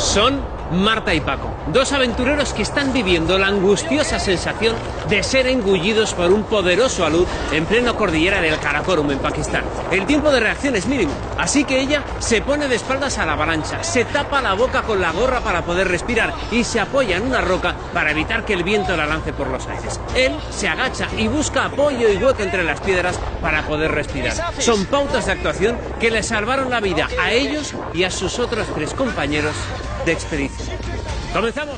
Son Marta y Paco, dos aventureros que están viviendo la angustiosa sensación de ser engullidos por un poderoso alud en pleno cordillera del Karakorum en Pakistán. El tiempo de reacción es mínimo, así que ella se pone de espaldas a la avalancha, se tapa la boca con la gorra para poder respirar y se apoya en una roca para evitar que el viento la lance por los aires. Él se agacha y busca apoyo y hueco entre las piedras para poder respirar. Son pautas de actuación que le salvaron la vida a ellos y a sus otros 3 compañeros de expedición. ¡Comenzamos!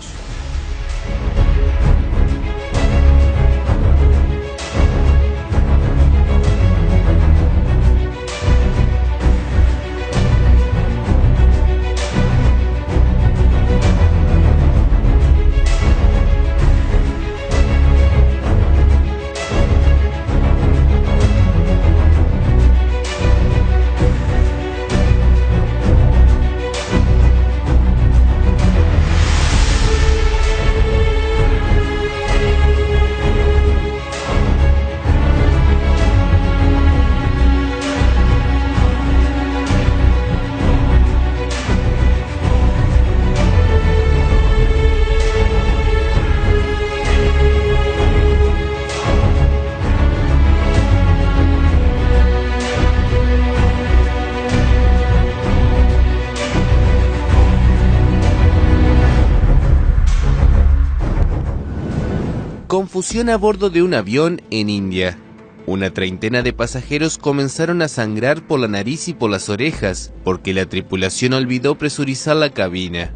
Confusión a bordo de un avión en India. Una treintena de pasajeros comenzaron a sangrar por la nariz y por las orejas, porque la tripulación olvidó presurizar la cabina.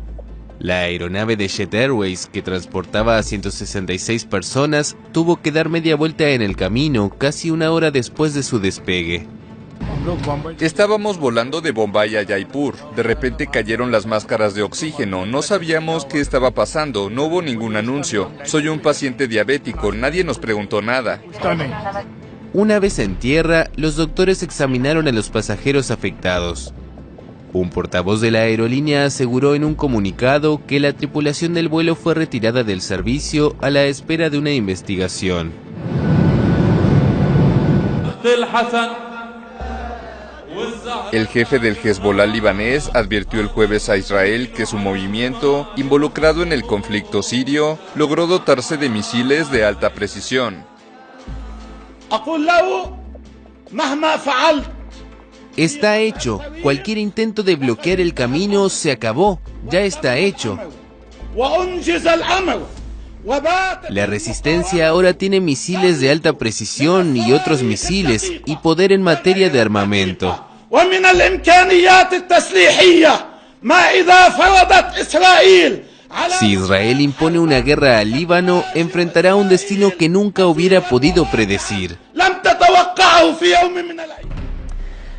La aeronave de Jet Airways, que transportaba a 166 personas, tuvo que dar media vuelta en el camino casi una hora después de su despegue. Estábamos volando de Bombay a Jaipur. De repente cayeron las máscaras de oxígeno. No sabíamos qué estaba pasando. No hubo ningún anuncio. Soy un paciente diabético. Nadie nos preguntó nada. Una vez en tierra, los doctores examinaron a los pasajeros afectados. Un portavoz de la aerolínea aseguró en un comunicado que la tripulación del vuelo fue retirada del servicio a la espera de una investigación. El jefe del Hezbollah libanés advirtió el jueves a Israel que su movimiento, involucrado en el conflicto sirio, logró dotarse de misiles de alta precisión. Está hecho. Cualquier intento de bloquear el camino se acabó. Ya está hecho. La resistencia ahora tiene misiles de alta precisión y otros misiles y poder en materia de armamento. Si Israel impone una guerra al Líbano, enfrentará un destino que nunca hubiera podido predecir.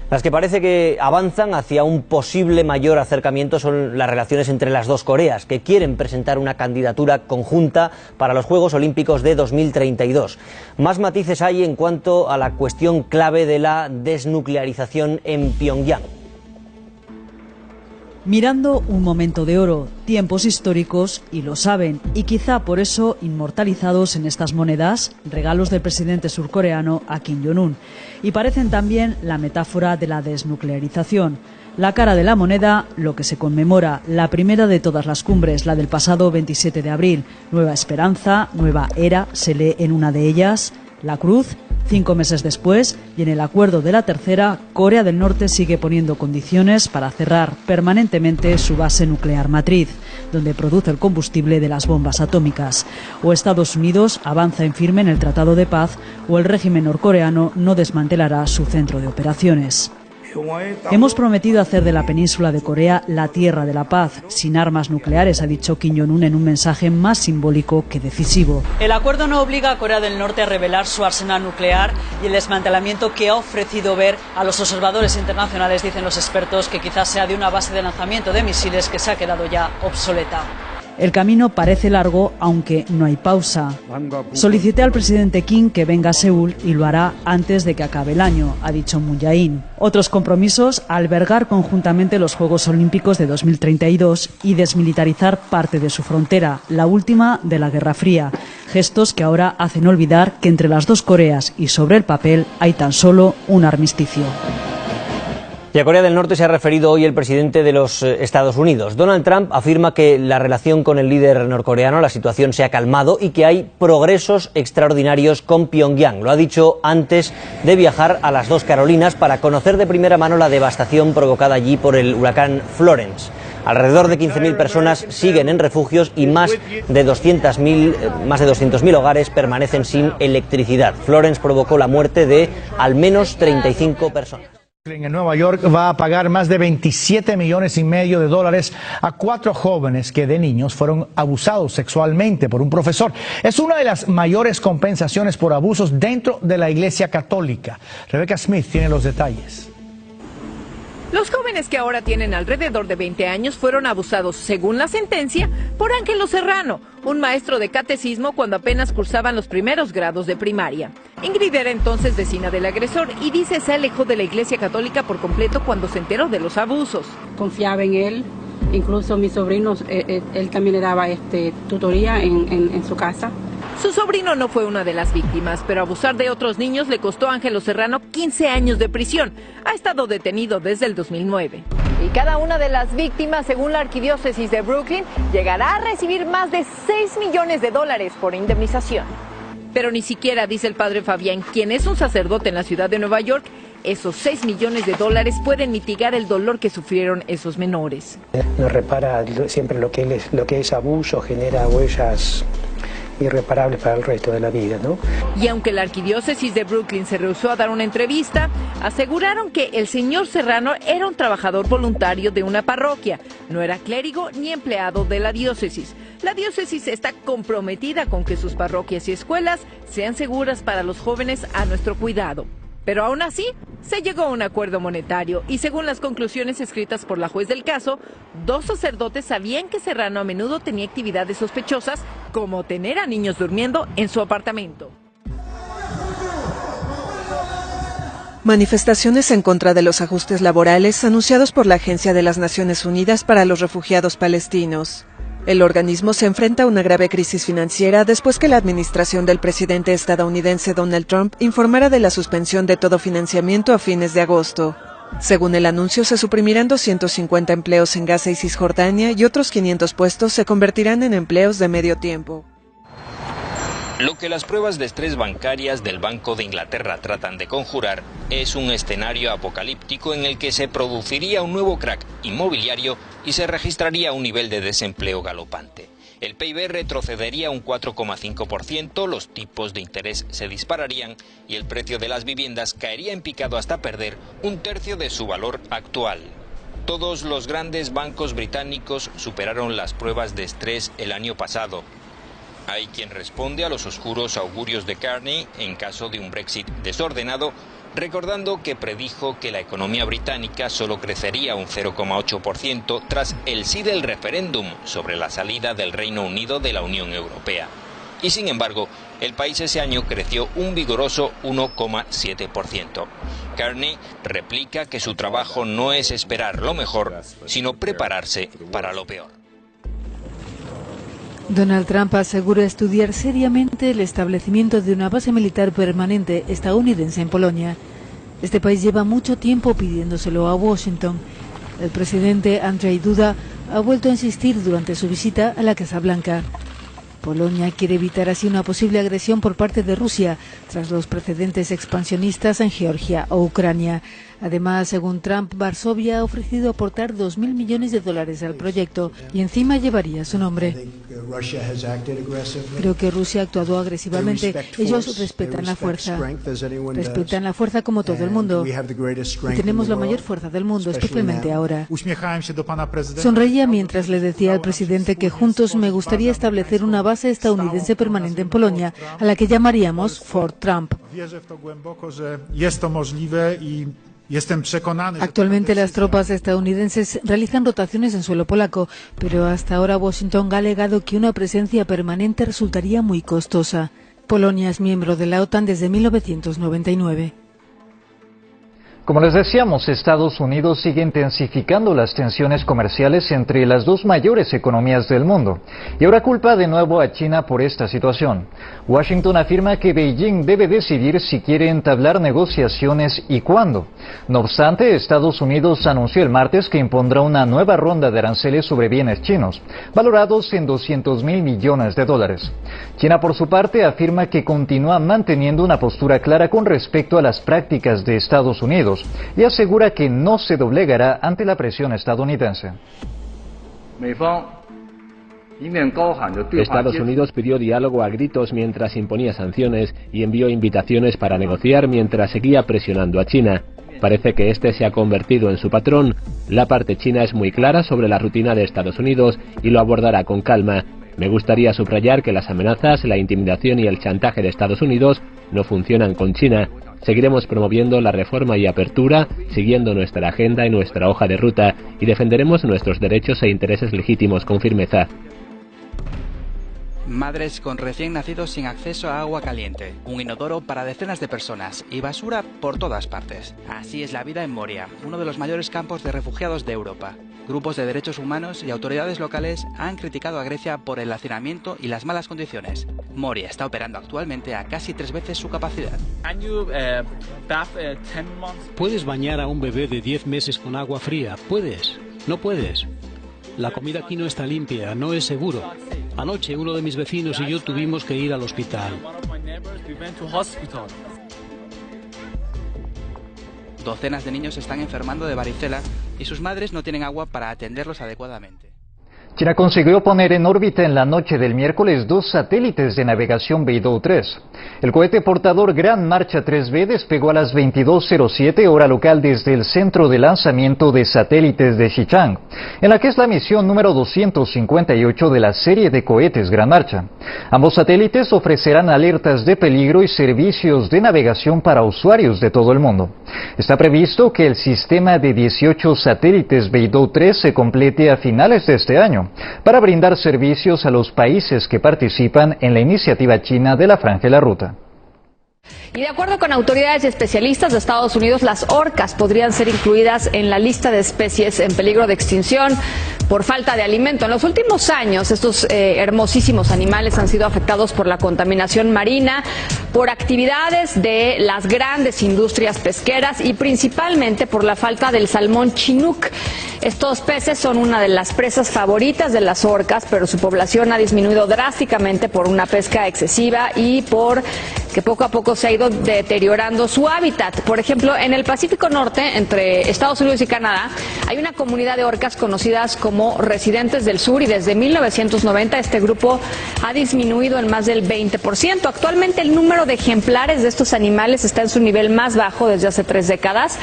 Las que parece que avanzan hacia un posible mayor acercamiento son las relaciones entre las dos Coreas, que quieren presentar una candidatura conjunta para los Juegos Olímpicos de 2032. Más matices hay en cuanto a la cuestión clave de la desnuclearización en Pyongyang. Mirando un momento de oro, tiempos históricos, y lo saben, y quizá por eso inmortalizados en estas monedas, regalos del presidente surcoreano a Kim Jong-un, y parecen también la metáfora de la desnuclearización. La cara de la moneda, lo que se conmemora, la primera de todas las cumbres, la del pasado 27 de abril. Nueva esperanza, nueva era, se lee en una de ellas. La cruz, 5 meses después, y en el acuerdo de la tercera, Corea del Norte sigue poniendo condiciones para cerrar permanentemente su base nuclear matriz, donde produce el combustible de las bombas atómicas. O Estados Unidos avanza en firme en el Tratado de Paz, o el régimen norcoreano no desmantelará su centro de operaciones. Hemos prometido hacer de la península de Corea la tierra de la paz, sin armas nucleares, ha dicho Kim Jong-un en un mensaje más simbólico que decisivo. El acuerdo no obliga a Corea del Norte a revelar su arsenal nuclear y el desmantelamiento que ha ofrecido ver a los observadores internacionales, dicen los expertos, que quizás sea de una base de lanzamiento de misiles que se ha quedado ya obsoleta. El camino parece largo, aunque no hay pausa. Solicité al presidente Kim que venga a Seúl y lo hará antes de que acabe el año, ha dicho Moon Jae-in. Otros compromisos, albergar conjuntamente los Juegos Olímpicos de 2032 y desmilitarizar parte de su frontera, la última de la Guerra Fría. Gestos que ahora hacen olvidar que entre las dos Coreas y sobre el papel hay tan solo un armisticio. Y a Corea del Norte se ha referido hoy el presidente de los Estados Unidos. Donald Trump afirma que la relación con el líder norcoreano, la situación se ha calmado y que hay progresos extraordinarios con Pyongyang. Lo ha dicho antes de viajar a las dos Carolinas para conocer de primera mano la devastación provocada allí por el huracán Florence. Alrededor de 15.000 personas siguen en refugios y más de 200.000 hogares permanecen sin electricidad. Florence provocó la muerte de al menos 35 personas. En Nueva York va a pagar más de $27,5 millones a 4 jóvenes que de niños fueron abusados sexualmente por un profesor. Es una de las mayores compensaciones por abusos dentro de la Iglesia Católica. Rebecca Smith tiene los detalles. Los jóvenes que ahora tienen alrededor de 20 años fueron abusados, según la sentencia, por Ángelo Serrano, un maestro de catecismo cuando apenas cursaban los primeros grados de primaria. Ingrid era entonces vecina del agresor y dice se alejó de la Iglesia Católica por completo cuando se enteró de los abusos. Confiaba en él, incluso mis sobrinos, él también le daba tutoría en su casa. Su sobrino no fue una de las víctimas, pero abusar de otros niños le costó a Ángelo Serrano 15 años de prisión. Ha estado detenido desde el 2009. Y cada una de las víctimas, según la arquidiócesis de Brooklyn, llegará a recibir más de $6 millones por indemnización. Pero ni siquiera, dice el padre Fabián, quien es un sacerdote en la ciudad de Nueva York, esos $6 millones pueden mitigar el dolor que sufrieron esos menores. No repara siempre lo que es abuso, genera huellas irreparables para el resto de la vida, ¿no? Y aunque la arquidiócesis de Brooklyn se rehusó a dar una entrevista, aseguraron que el señor Serrano era un trabajador voluntario de una parroquia, no era clérigo ni empleado de la diócesis. La diócesis está comprometida con que sus parroquias y escuelas sean seguras para los jóvenes a nuestro cuidado. Pero aún así, se llegó a un acuerdo monetario y según las conclusiones escritas por la juez del caso, 2 sacerdotes sabían que Serrano a menudo tenía actividades sospechosas, como tener a niños durmiendo en su apartamento. Manifestaciones en contra de los ajustes laborales anunciados por la Agencia de las Naciones Unidas para los Refugiados Palestinos. El organismo se enfrenta a una grave crisis financiera después que la administración del presidente estadounidense Donald Trump informara de la suspensión de todo financiamiento a fines de agosto. Según el anuncio, se suprimirán 250 empleos en Gaza y Cisjordania y otros 500 puestos se convertirán en empleos de medio tiempo. Lo que las pruebas de estrés bancarias del Banco de Inglaterra tratan de conjurar es un escenario apocalíptico en el que se produciría un nuevo crack inmobiliario y se registraría un nivel de desempleo galopante. El PIB retrocedería un 4,5%, los tipos de interés se dispararían y el precio de las viviendas caería en picado hasta perder un tercio de su valor actual. Todos los grandes bancos británicos superaron las pruebas de estrés el año pasado. Hay quien responde a los oscuros augurios de Carney en caso de un Brexit desordenado, recordando que predijo que la economía británica solo crecería un 0,8% tras el sí del referéndum sobre la salida del Reino Unido de la Unión Europea. Y sin embargo, el país ese año creció un vigoroso 1,7%. Carney replica que su trabajo no es esperar lo mejor, sino prepararse para lo peor. Donald Trump asegura estudiar seriamente el establecimiento de una base militar permanente estadounidense en Polonia. Este país lleva mucho tiempo pidiéndoselo a Washington. El presidente Andrzej Duda ha vuelto a insistir durante su visita a la Casa Blanca. Polonia quiere evitar así una posible agresión por parte de Rusia tras los precedentes expansionistas en Georgia o Ucrania. Además, según Trump, Varsovia ha ofrecido aportar $2.000 millones al proyecto y encima llevaría su nombre. Creo que Rusia ha actuado agresivamente. Ellos respetan la fuerza. Respetan la fuerza como todo el mundo. Y tenemos la mayor fuerza del mundo, especialmente ahora. Sonreía mientras le decía al presidente que juntos me gustaría establecer una base estadounidense permanente en Polonia, a la que llamaríamos Fort Trump. Actualmente las tropas estadounidenses realizan rotaciones en suelo polaco, pero hasta ahora Washington ha alegado que una presencia permanente resultaría muy costosa. Polonia es miembro de la OTAN desde 1999. Como les decíamos, Estados Unidos sigue intensificando las tensiones comerciales entre las dos mayores economías del mundo y ahora culpa de nuevo a China por esta situación. Washington afirma que Beijing debe decidir si quiere entablar negociaciones y cuándo. No obstante, Estados Unidos anunció el martes que impondrá una nueva ronda de aranceles sobre bienes chinos, valorados en $200.000 millones. China, por su parte, afirma que continúa manteniendo una postura clara con respecto a las prácticas de Estados Unidos y asegura que no se doblegará ante la presión estadounidense. Estados Unidos pidió diálogo a gritos mientras imponía sanciones y envió invitaciones para negociar mientras seguía presionando a China. Parece que este se ha convertido en su patrón. La parte china es muy clara sobre la rutina de Estados Unidos y lo abordará con calma. Me gustaría subrayar que las amenazas, la intimidación y el chantaje de Estados Unidos no funcionan con China. Seguiremos promoviendo la reforma y apertura, siguiendo nuestra agenda y nuestra hoja de ruta, y defenderemos nuestros derechos e intereses legítimos con firmeza. Madres con recién nacidos sin acceso a agua caliente, un inodoro para decenas de personas y basura por todas partes. Así es la vida en Moria, uno de los mayores campos de refugiados de Europa. Grupos de derechos humanos y autoridades locales han criticado a Grecia por el hacinamiento y las malas condiciones. Moria está operando actualmente a casi 3 veces su capacidad. ¿Puedes bañar a un bebé de 10 meses con agua fría? ¿Puedes? No puedes. La comida aquí no está limpia, no es seguro. Anoche uno de mis vecinos y yo tuvimos que ir al hospital. Docenas de niños están enfermando de varicela y sus madres no tienen agua para atenderlos adecuadamente. China consiguió poner en órbita en la noche del miércoles 2 satélites de navegación Beidou 3. El cohete portador Gran Marcha 3B despegó a las 22:07 hora local desde el centro de lanzamiento de satélites de Xichang, en la que es la misión número 258 de la serie de cohetes Gran Marcha. Ambos satélites ofrecerán alertas de peligro y servicios de navegación para usuarios de todo el mundo. Está previsto que el sistema de 18 satélites Beidou 3 se complete a finales de este año, para brindar servicios a los países que participan en la iniciativa china de la Franja de la Ruta. Y de acuerdo con autoridades y especialistas de Estados Unidos, las orcas podrían ser incluidas en la lista de especies en peligro de extinción por falta de alimento. En los últimos años, estos hermosísimos animales han sido afectados por la contaminación marina, por actividades de las grandes industrias pesqueras y principalmente por la falta del salmón chinook. Estos peces son una de las presas favoritas de las orcas, pero su población ha disminuido drásticamente por una pesca excesiva y por que poco a poco se ha ido deteriorando su hábitat. Por ejemplo, en el Pacífico Norte, entre Estados Unidos y Canadá, hay una comunidad de orcas conocidas como Residentes del Sur y desde 1990 este grupo ha disminuido en más del 20%. Actualmente el número de ejemplares de estos animales está en su nivel más bajo desde hace 3 décadas.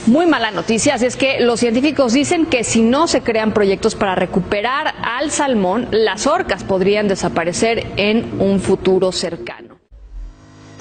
Muy mala noticia, así es que los científicos dicen que si no se crean proyectos para recuperar al salmón, las orcas podrían desaparecer en un futuro cercano.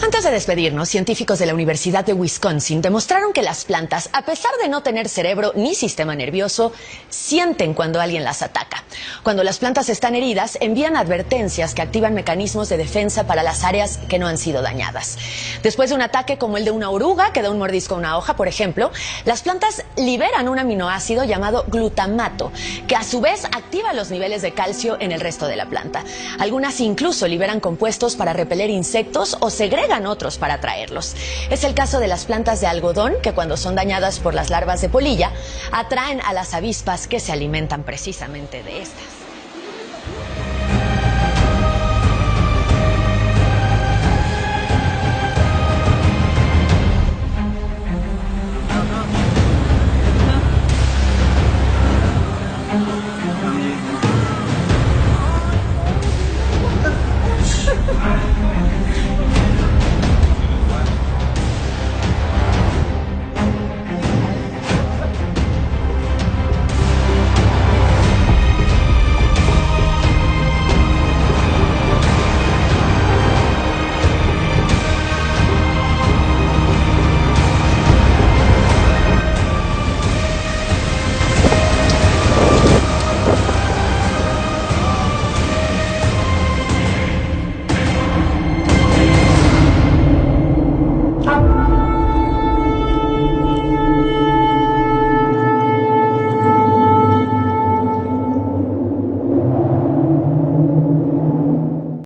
Antes de despedirnos, científicos de la Universidad de Wisconsin demostraron que las plantas, a pesar de no tener cerebro ni sistema nervioso, sienten cuando alguien las ataca. Cuando las plantas están heridas, envían advertencias que activan mecanismos de defensa para las áreas que no han sido dañadas. Después de un ataque como el de una oruga que da un mordisco a una hoja, por ejemplo, las plantas liberan un aminoácido llamado glutamato, que a su vez activa los niveles de calcio en el resto de la planta. Algunas incluso liberan compuestos para repeler insectos o segregan otros para atraerlos. Es el caso de las plantas de algodón, que cuando son dañadas por las larvas de polilla, atraen a las avispas que se alimentan precisamente de estas.